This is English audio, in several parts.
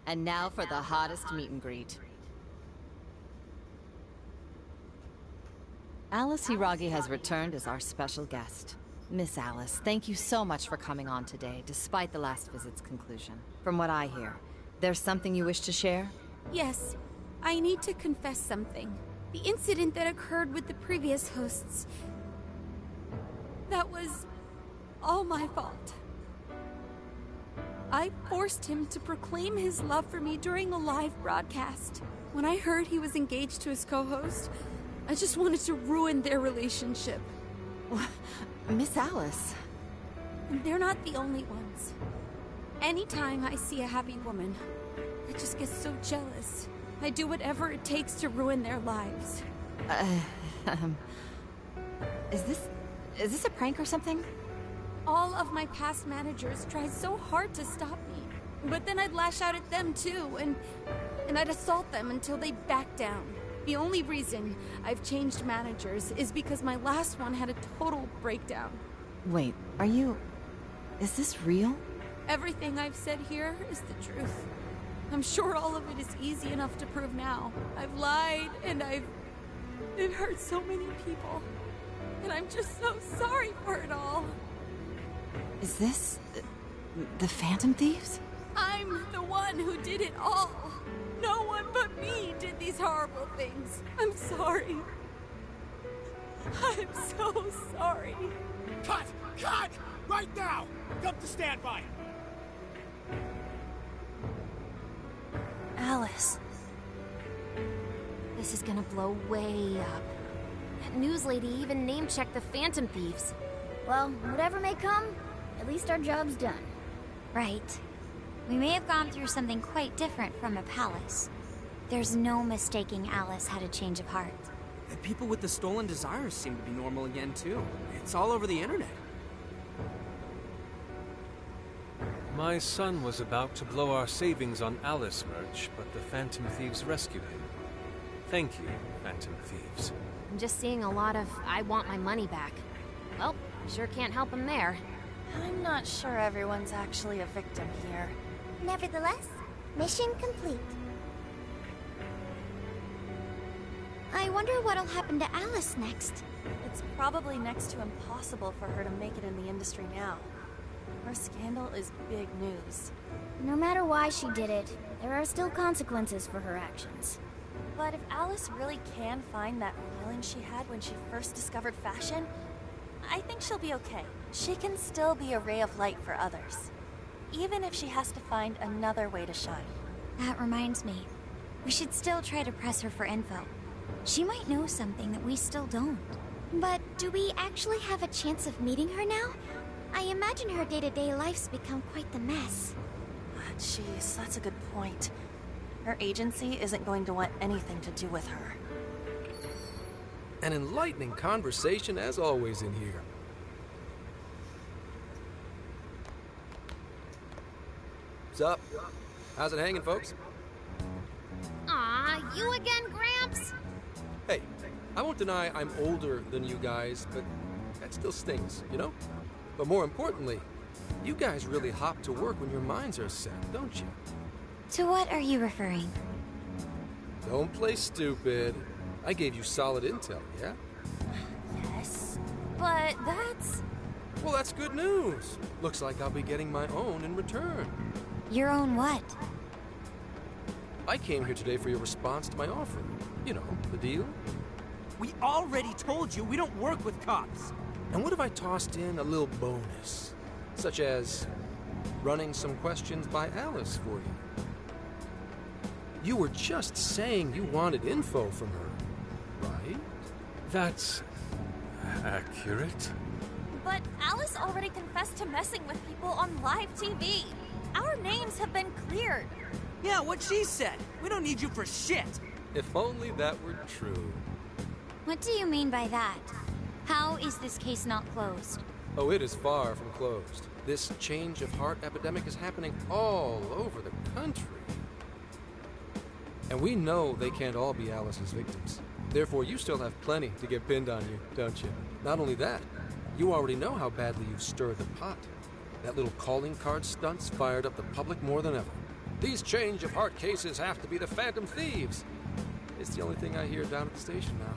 And now for the hottest meet and greet. Alice Hiragi has returned as our special guest. Miss Alice, thank you so much for coming on today, despite the last visit's conclusion. From what I hear, there's something you wish to share? Yes, I need to confess something. The incident that occurred with the previous hosts, that was all my fault. I forced him to proclaim his love for me during a live broadcast. When I heard he was engaged to his co-host, I just wanted to ruin their relationship. Miss Alice. And they're not the only ones. Anytime I see a happy woman, I just get so jealous. I do whatever it takes to ruin their lives. Is this a prank or something? All of my past managers tried so hard to stop me. But then I'd lash out at them too, and I'd assault them until they backed down. The only reason I've changed managers is because my last one had a total breakdown. Wait, is this real? Everything I've said here is the truth. I'm sure all of it is easy enough to prove now. I've lied, and it hurt so many people. And I'm just so sorry for it all. Is this the Phantom Thieves? I'm the one who did it all. No one but me did these horrible things. I'm sorry. I'm so sorry. Cut! Cut! Right now! Come to standby! Alice. This is gonna blow way up. That news lady even name-checked the Phantom Thieves. Well, whatever may come, at least our job's done. Right. We may have gone through something quite different from a palace. There's no mistaking Alice had a change of heart. And people with the stolen desires seem to be normal again, too. It's all over the internet. My son was about to blow our savings on Alice merch, but the Phantom Thieves rescued him. Thank you, Phantom Thieves. I'm just seeing a lot of I want my money back. Well, sure can't help him there. I'm not sure everyone's actually a victim here. Nevertheless, mission complete. I wonder what'll happen to Alice next. It's probably next to impossible for her to make it in the industry now. Her scandal is big news. No matter why she did it, there are still consequences for her actions. But if Alice really can find that feeling she had when she first discovered fashion, I think she'll be okay. She can still be a ray of light for others, even if she has to find another way to shine. That reminds me. We should still try to press her for info. She might know something that we still don't. But do we actually have a chance of meeting her now? I imagine her day-to-day life's become quite the mess. Jeez, that's a good point. Her agency isn't going to want anything to do with her. An enlightening conversation as always in here. What's up? How's it hanging, folks? Aw, you again, Gramps? Hey, I won't deny I'm older than you guys, but that still stings, you know? But more importantly, you guys really hop to work when your minds are set, don't you? To what are you referring? Don't play stupid. I gave you solid intel, yeah? Yes, but that's... Well, that's good news. Looks like I'll be getting my own in return. Your own what? I came here today for your response to my offer. You know, the deal. We already told you we don't work with cops. And what if I tossed in a little bonus? Such as running some questions by Alice for you. You were just saying you wanted info from her, right? That's accurate. But Alice already confessed to messing with people on live TV. Our names have been cleared. Yeah, what she said. We don't need you for shit. If only that were true. What do you mean by that? How is this case not closed? Oh, it is far from closed. This change of heart epidemic is happening all over the country. And we know they can't all be Alice's victims. Therefore, you still have plenty to get pinned on you, don't you? Not only that, you already know how badly you've stirred the pot. That little calling card stunt's fired up the public more than ever. These change of heart cases have to be the Phantom Thieves. It's the only thing I hear down at the station now.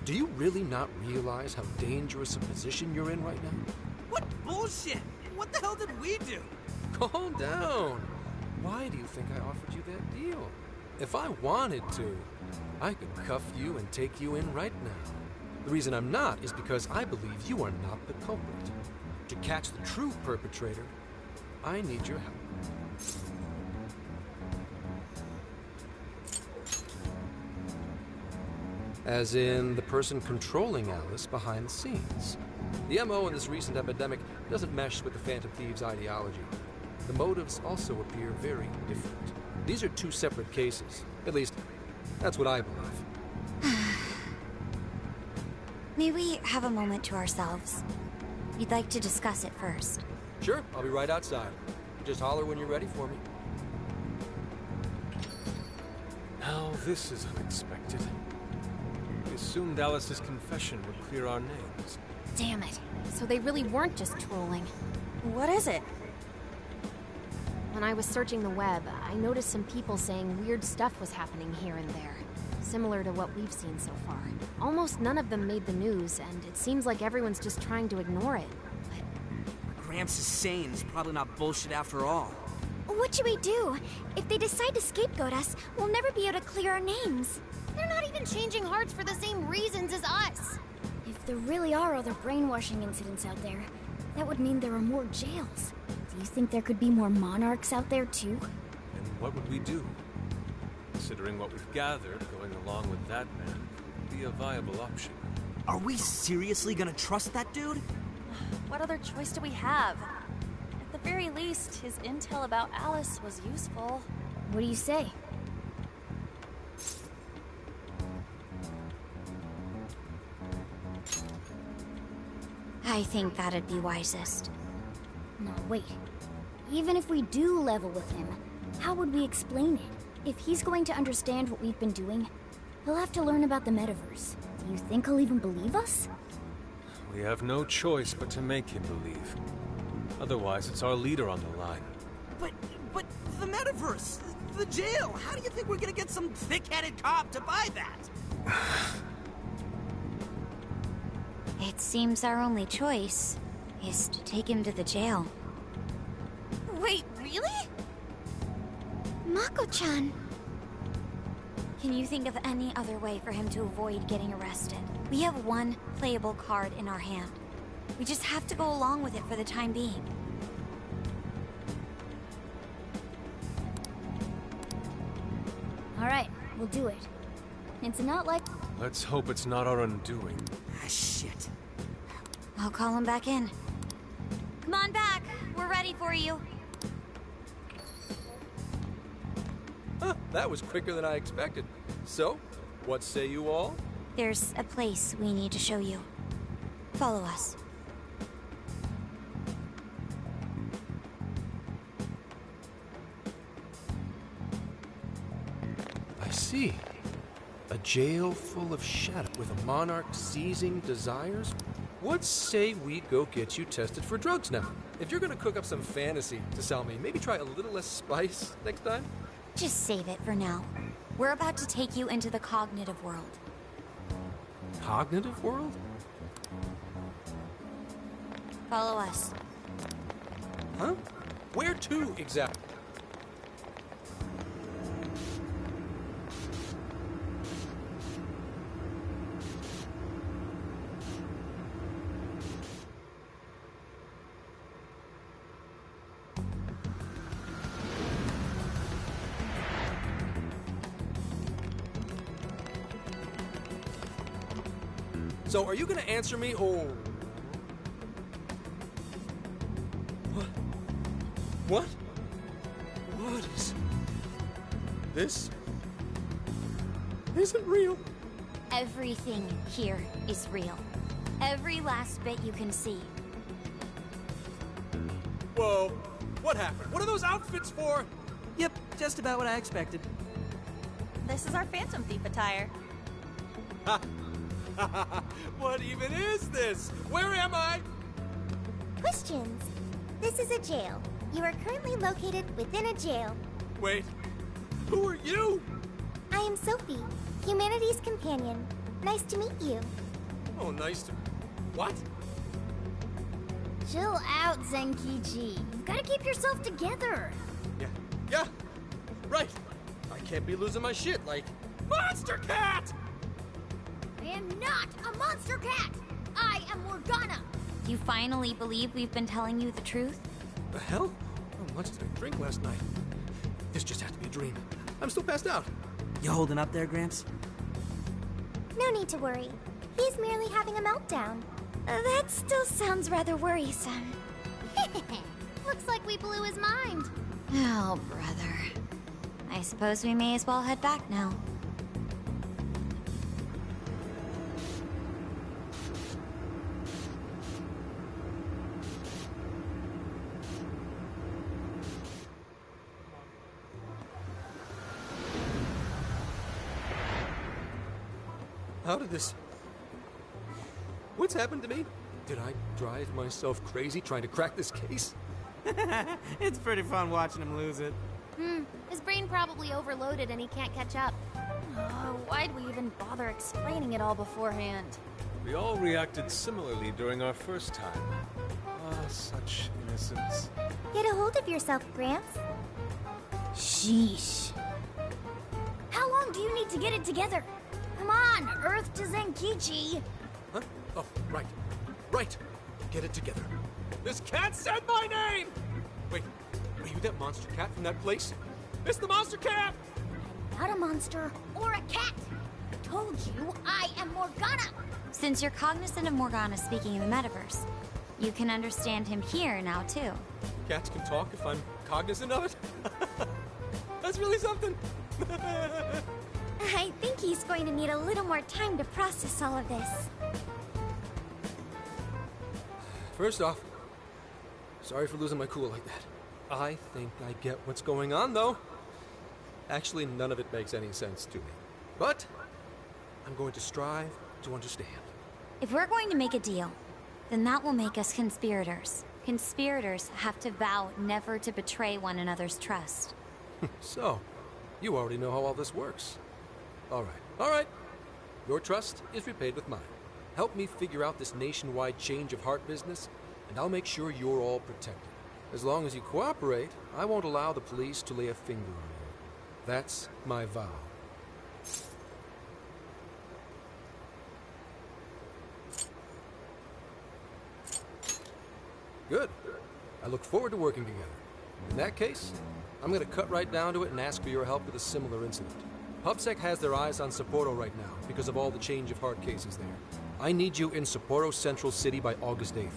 Do you really not realize how dangerous a position you're in right now? What bullshit? What the hell did we do? Calm down. Why do you think I offered you that deal? If I wanted to, I could cuff you and take you in right now. The reason I'm not is because I believe you are not the culprit. To catch the true perpetrator, I need your help. As in the person controlling Alice behind the scenes. The MO in this recent epidemic doesn't mesh with the Phantom Thieves' ideology. The motives also appear very different. These are two separate cases. At least, that's what I believe. May we have a moment to ourselves? We'd like to discuss it first. Sure, I'll be right outside. Just holler when you're ready for me. Now this is unexpected. We assumed Alice's confession would clear our names. Damn it. So they really weren't just trolling. What is it? When I was searching the web, I noticed some people saying weird stuff was happening here and there. Similar to what we've seen so far. Almost none of them made the news, and it seems like everyone's just trying to ignore it. What Gramps is saying is probably not bullshit after all. What should we do? If they decide to scapegoat us, we'll never be able to clear our names. They're not even changing hearts for the same reasons as us. If there really are other brainwashing incidents out there, that would mean there are more jails. Do you think there could be more monarchs out there too? And what would we do? Considering what we've gathered, going along with that man could be a viable option. Are we seriously gonna trust that dude? What other choice do we have? At the very least, his intel about Alice was useful. What do you say? I think that'd be wisest. No, wait. Even if we do level with him, how would we explain it? If he's going to understand what we've been doing, he'll have to learn about the metaverse. Do you think he'll even believe us? We have no choice but to make him believe. Otherwise, it's our leader on the line. But the metaverse, the jail, how do you think we're gonna get some thick-headed cop to buy that? It seems our only choice is to take him to the jail. Wait, really? Mako-chan. Can you think of any other way for him to avoid getting arrested? We have one playable card in our hand. We just have to go along with it for the time being. Alright, we'll do it. It's not like... Let's hope it's not our undoing. Ah, shit. I'll call him back in. Come on back. We're ready for you. Huh, that was quicker than I expected. So, what say you all? There's a place we need to show you. Follow us. I see. A jail full of shadow with a monarch seizing desires? What say we go get you tested for drugs now? If you're gonna cook up some fantasy to sell me, maybe try a little less spice next time? Just save it for now. We're about to take you into the cognitive world. Cognitive world? Follow us. Huh? Where to exactly? So, are you gonna answer me, or... What? What? What is... This... isn't real. Everything here is real. Every last bit you can see. Whoa. What happened? What are those outfits for? Yep, just about what I expected. This is our Phantom Thief attire. Ha! What even is this? Where am I? Questions. This is a jail. You are currently located within a jail. Wait, who are you? I am Sophie, humanity's companion. Nice to meet you. Oh, nice to... What? Chill out, Zenkichi. You've got to keep yourself together. Yeah, right. I can't be losing my shit like... Monster Cat! I am not a monster cat! I am Morgana! You finally believe we've been telling you the truth? The hell? How much did I drink last night? This just has to be a dream. I'm still passed out. You holding up there, Gramps? No need to worry. He's merely having a meltdown. That still sounds rather worrisome. Looks like we blew his mind. Oh, brother. I suppose we may as well head back now. How did this... What's happened to me? Did I drive myself crazy trying to crack this case? It's pretty fun watching him lose it. His brain probably overloaded and he can't catch up. Why'd we even bother explaining it all beforehand? We all reacted similarly during our first time. Ah, such innocence. Get a hold of yourself, Gramps. Sheesh. How long do you need to get it together? Come on, Earth to Zenkichi. Huh? Oh, right. Right. Get it together. This cat said my name! Wait, are you that monster cat from that place? It's the Monster Cat! Not a monster or a cat. I told you I am Morgana. Since you're cognizant of Morgana speaking in the metaverse, you can understand him here now, too. Cats can talk if I'm cognizant of it? That's really something. I think he's going to need a little more time to process all of this. First off, sorry for losing my cool like that. I think I get what's going on, though. Actually, none of it makes any sense to me. But I'm going to strive to understand. If we're going to make a deal, then that will make us conspirators. Conspirators have to vow never to betray one another's trust. So, you already know how all this works. All right. Your trust is repaid with mine. Help me figure out this nationwide change of heart business, and I'll make sure you're all protected. As long as you cooperate, I won't allow the police to lay a finger on you. That's my vow. Good. I look forward to working together. In that case, I'm going to cut right down to it and ask for your help with a similar incident. PubSec has their eyes on Sapporo right now because of all the change of heart cases there. I need you in Sapporo Central City by August 8th.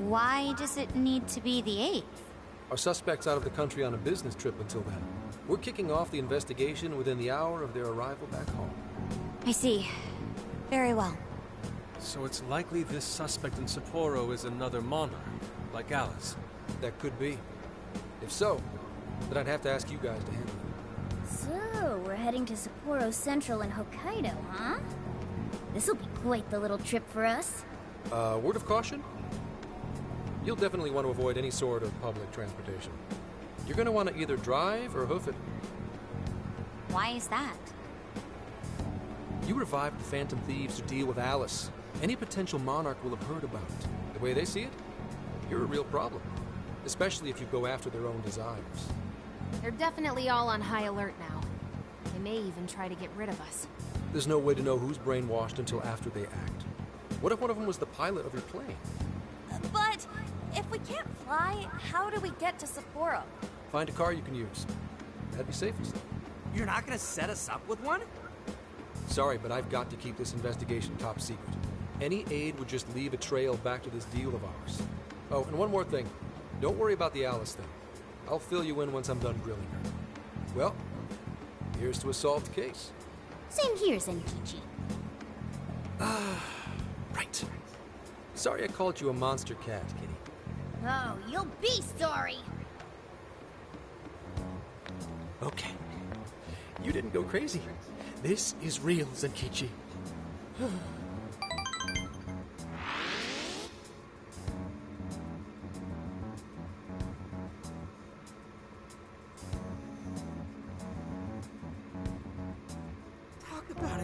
Why does it need to be the 8th? Our suspect's out of the country on a business trip until then. We're kicking off the investigation within the hour of their arrival back home. I see. Very well. So it's likely this suspect in Sapporo is another monarch, like Alice. That could be. If so, then I'd have to ask you guys to handle it. So, we're heading to Sapporo Central in Hokkaido, huh? This'll be quite the little trip for us. Word of caution? You'll definitely want to avoid any sort of public transportation. You're going to want to either drive or hoof it. Why is that? You revived the Phantom Thieves to deal with Alice. Any potential monarch will have heard about it. The way they see it, you're a real problem. Especially if you go after their own desires. They're definitely all on high alert now. They may even try to get rid of us. There's no way to know who's brainwashed until after they act. What if one of them was the pilot of your plane? But if we can't fly, how do we get to Sapporo? Find a car you can use. That'd be safest. You're not gonna set us up with one? Sorry, but I've got to keep this investigation top secret. Any aid would just leave a trail back to this deal of ours. Oh, and one more thing. Don't worry about the Alice thing. I'll fill you in once I'm done grilling her. Well, here's to a solved case. Same here, Zenkichi. Right. Sorry I called you a monster cat, kitty. Oh, you'll be sorry. Okay. You didn't go crazy. This is real, Zenkichi.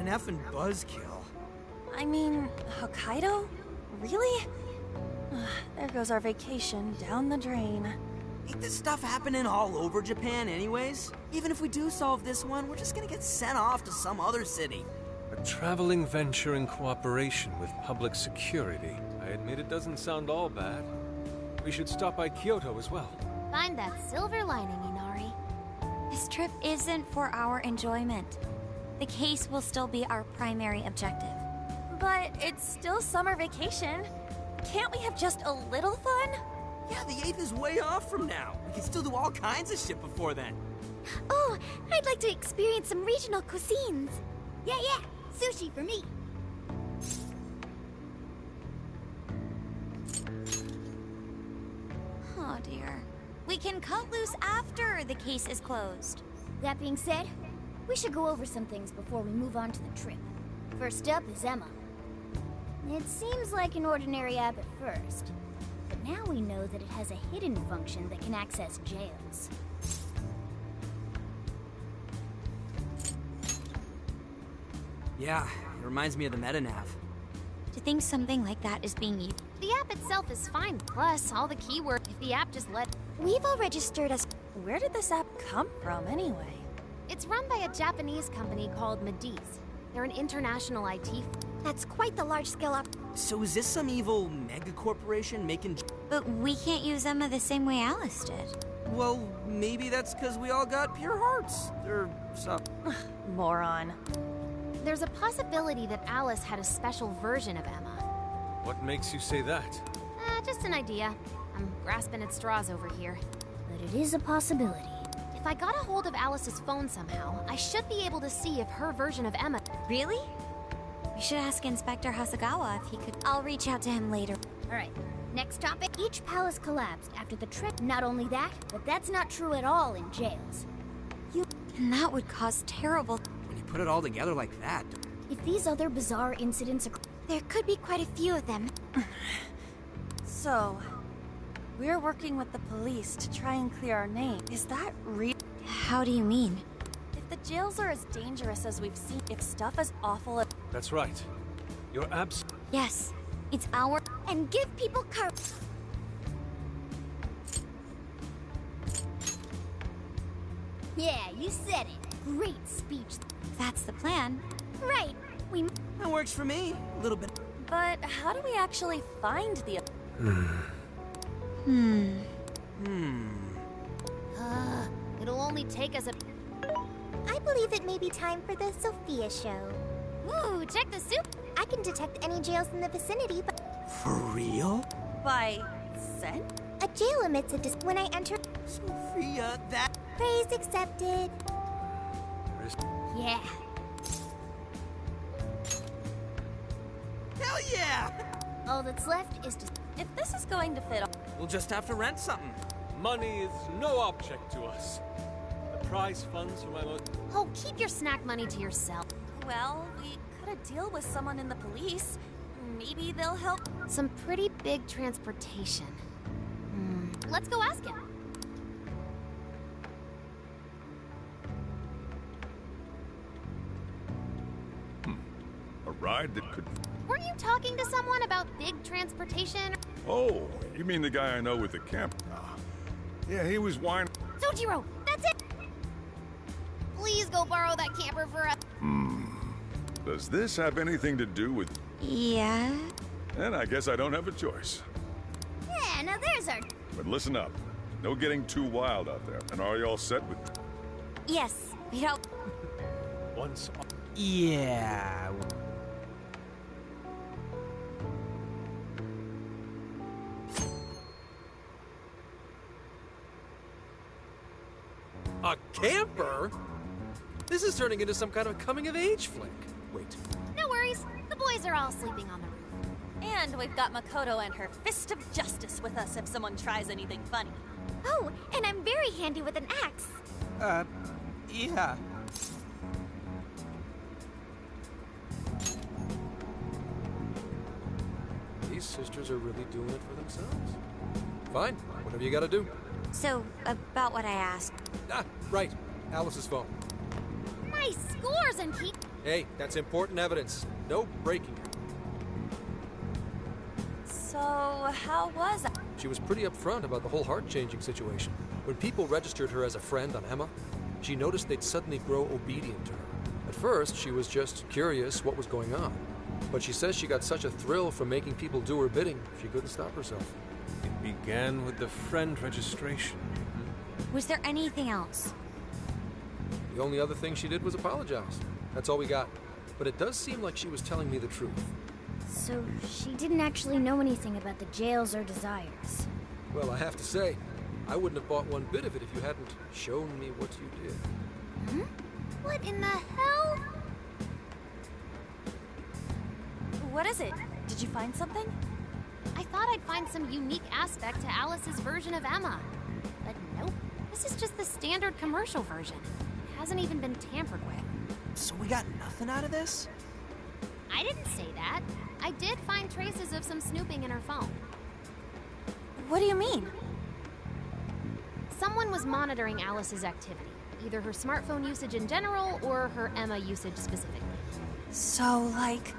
An effing buzzkill. I mean, Hokkaido? Really? There goes our vacation down the drain. Ain't this stuff happening all over Japan anyways? Even if we do solve this one, we're just gonna get sent off to some other city. A traveling venture in cooperation with public security. I admit it doesn't sound all bad. We should stop by Kyoto as well. Find that silver lining, Inari. This trip isn't for our enjoyment. The case will still be our primary objective. But it's still summer vacation. Can't we have just a little fun? Yeah, the 8th is way off from now. We can still do all kinds of shit before then. Oh, I'd like to experience some regional cuisines. Yeah, sushi for me. Oh dear. We can cut loose after the case is closed. That being said, we should go over some things before we move on to the trip. First up is Emma. It seems like an ordinary app at first, but now we know that it has a hidden function that can access jails. Yeah, it reminds me of the MetaNav. To think something like that is being used. The app itself is fine, plus all the keywords. If the app just let... We've all registered as... Where did this app come from, anyway? It's run by a Japanese company called Mediz. They're an international IT... That's quite the large-scale op... So is this some evil mega corporation making... But we can't use Emma the same way Alice did. Well, maybe that's because we all got pure hearts. Or something. Moron. There's a possibility that Alice had a special version of Emma. What makes you say that? Just an idea. I'm grasping at straws over here. But it is a possibility. If I got a hold of Alice's phone somehow, I should be able to see if her version of Emma... Really? We should ask Inspector Hasagawa if he could... I'll reach out to him later. Alright, next topic. Each palace collapsed after the trip. Not only that, but that's not true at all in jails. And that would cause terrible... When you put it all together like that... If these other bizarre incidents occur... There could be quite a few of them. So, we're working with the police to try and clear our name. Is that real? How do you mean? If the jails are as dangerous as we've seen, if stuff as awful as... That's right. You're Yes, it's our... And give people courage. Yeah, you said it. Great speech. That's the plan. Right. That works for me. A little bit. But how do we actually find the... It'll only take us a... I believe it may be time for the Sophia show. Ooh, check the soup! I can detect any jails in the vicinity, but... For real? By... scent? A jail emits a when I enter... Sophia, that... Praise accepted. Yeah. Hell yeah! All that's left is to... If this is going to fit... We'll just have to rent something. Money is no object to us. The prize funds for my most... Oh, keep your snack money to yourself. Well, we could deal with someone in the police. Maybe they'll help. Some pretty big transportation. Let's go ask him. A ride that could... Weren't you talking to someone about big transportation? Oh, you mean the guy I know with the camp? Yeah, he was whining. Sojiro, that's it! Please go borrow that camper for us. Does this have anything to do with... Yeah? Then I guess I don't have a choice. Yeah, now there's our... But listen up. No getting too wild out there. And are you all set with... Yes, we don't... Once... Yeah... A camper? This is turning into some kind of coming-of-age flick. Wait. No worries. The boys are all sleeping on the roof. And we've got Makoto and her fist of justice with us if someone tries anything funny. Oh, and I'm very handy with an axe. Yeah. These sisters are really doing it for themselves. Fine, whatever you gotta do. So, about what I asked. Ah, right. Alice's phone. Nice scores, and keep... Hey, that's important evidence. No breaking it. So, how was I? She was pretty upfront about the whole heart-changing situation. When people registered her as a friend on Emma, she noticed they'd suddenly grow obedient to her. At first, she was just curious what was going on. But she says she got such a thrill from making people do her bidding, she couldn't stop herself. It began with the friend registration. Was there anything else? The only other thing she did was apologize. That's all we got. But it does seem like she was telling me the truth. So she didn't actually know anything about the jails or desires. Well, I have to say, I wouldn't have bought one bit of it if you hadn't shown me what you did. Hmm? What in the hell? What is it? Did you find something? I thought I'd find some unique aspect to Alice's version of Emma. But nope. This is just the standard commercial version. It hasn't even been tampered with. So we got nothing out of this? I didn't say that. I did find traces of some snooping in her phone. What do you mean? Someone was monitoring Alice's activity. Either her smartphone usage in general, or her Emma usage specifically. So, like...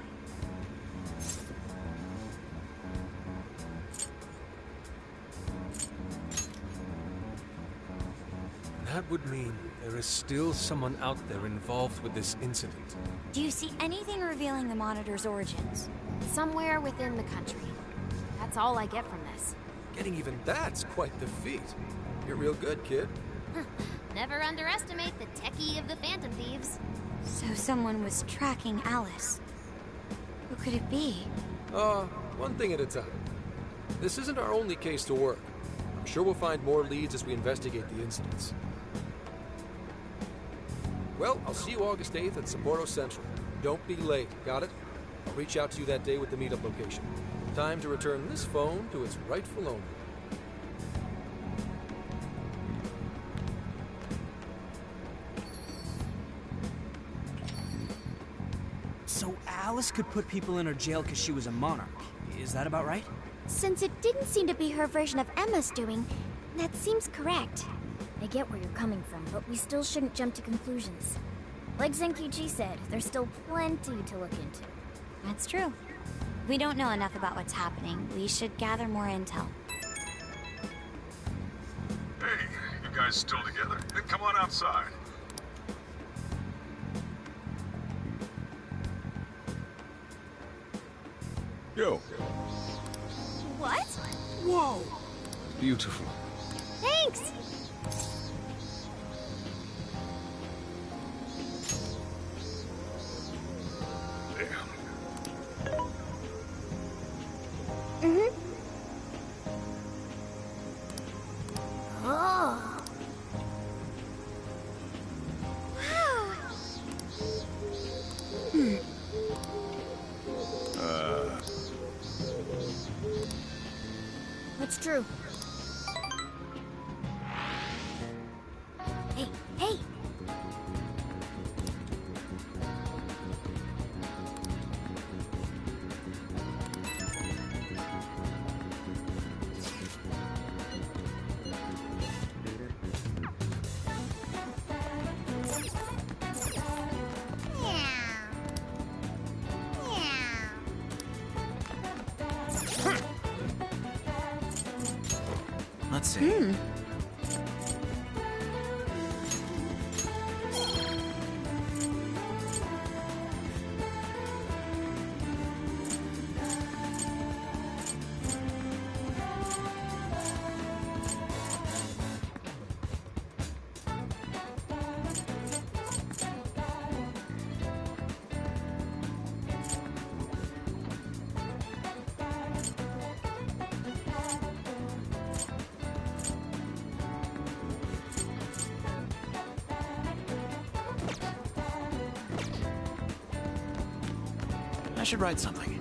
That would mean there is still someone out there involved with this incident. Do you see anything revealing the Monitor's origins? Somewhere within the country. That's all I get from this. Getting even that's quite the feat. You're real good, kid. Never underestimate the techie of the Phantom Thieves. So someone was tracking Alice. Who could it be? One thing at a time. This isn't our only case to work. I'm sure we'll find more leads as we investigate the incidents. Well, I'll see you August 8th at Sapporo Central. Don't be late, got it? I'll reach out to you that day with the meetup location. Time to return this phone to its rightful owner. So Alice could put people in her jail because she was a monarch. Is that about right? Since it didn't seem to be her version of Emma's doing, that seems correct. I get where you're coming from, but we still shouldn't jump to conclusions. Like Zenkichi said, there's still plenty to look into. That's true. We don't know enough about what's happening. We should gather more intel. Hey, you guys still together? Then come on outside. Yo. What? Whoa! Beautiful. Thanks! Oh! Wow! What's true? Hey, hey! Let's see. I should write something.